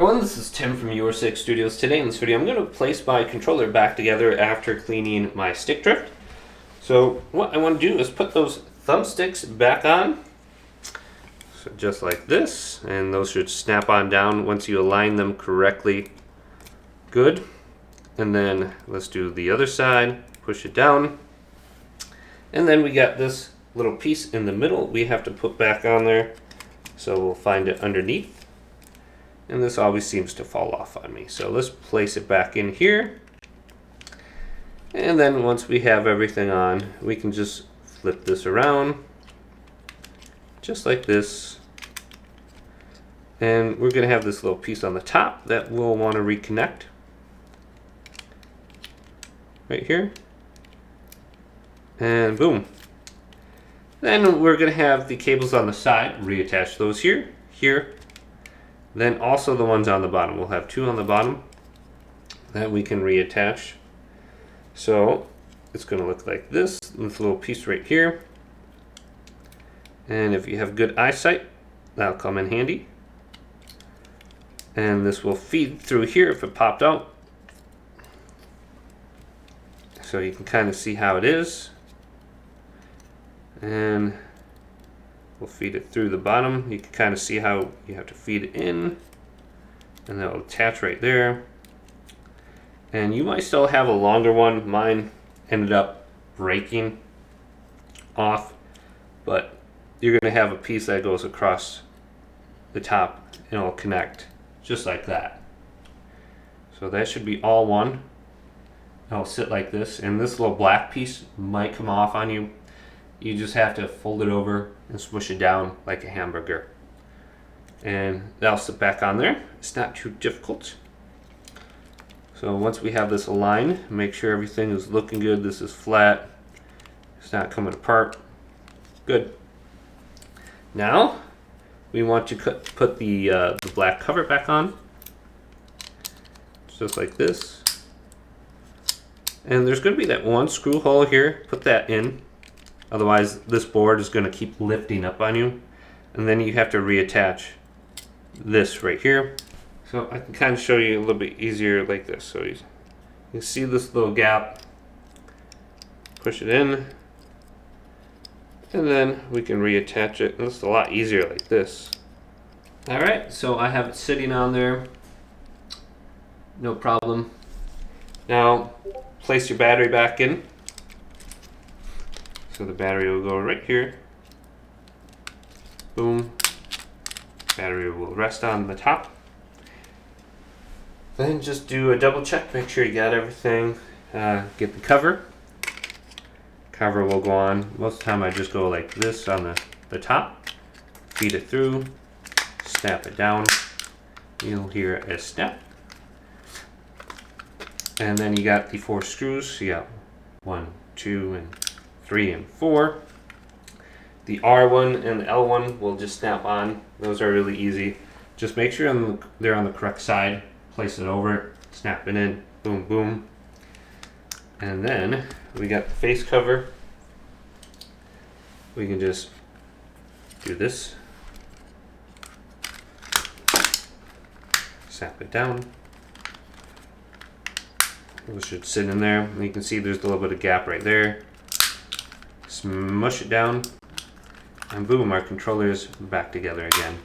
Everyone, this is Tim from joysticks Studios. Today in this video I'm going to place my controller back together after cleaning my stick drift. So what I want to do is put those thumbsticks back on, so just like this, and those should snap on down once you align them correctly. Good. And then let's do the other side, push it down, and then we got this little piece in the middle we have to put back on there, so we'll find it underneath. And this always seems to fall off on me. So let's place it back in here. And then once we have everything on, we can just flip this around, just like this. And we're gonna have this little piece on the top that we'll want to reconnect. Right here. And boom. Then we're gonna have the cables on the side, reattach those here, here. Then also the ones on the bottom. We'll have two on the bottom that we can reattach. So it's going to look like this little piece right here. And if you have good eyesight, that'll come in handy. And this will feed through here if it popped out. So you can kind of see how it is. And we'll feed it through the bottom. You can kind of see how you have to feed it in, and that will attach right there. And you might still have a longer one. Mine ended up breaking off, but you're going to have a piece that goes across the top and it'll connect just like that. So that should be all one. It'll sit like this, and this little black piece might come off on you. You just have to fold it over and smush it down like a hamburger. And that'll sit back on there. It's not too difficult. So once we have this aligned, make sure everything is looking good. This is flat. It's not coming apart. Good. Now we want to put the black cover back on. Just like this. And there's going to be that one screw hole here. Put that in. Otherwise, this board is going to keep lifting up on you. And then you have to reattach this right here. So I can kind of show you a little bit easier like this. So you can see this little gap. Push it in. And then we can reattach it. And it's a lot easier like this. Alright, so I have it sitting on there. No problem. Now, place your battery back in. So the battery will go right here. Boom. Battery will rest on the top. Then just do a double check. Make sure you got everything. Get the cover. Cover will go on. Most of the time I just go like this on the top. Feed it through. Snap it down. You'll hear a snap. And then you got the 4 screws. You got 1, 2, and 3 and 4. The R1 and the L1 will just snap on. Those are really easy. Just make sure they're on the correct side. Place it over it. Snap it in. Boom, boom. And then we got the face cover. We can just do this. Snap it down. It should sit in there. And you can see there's a little bit of gap right there. Smush it down, and boom, our controller is back together again.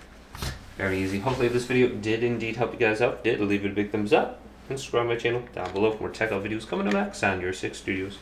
Very easy. Hopefully this video did indeed help you guys out. Did, leave it a big thumbs up and subscribe to my channel down below for more tech videos coming up next on joysticks Studios.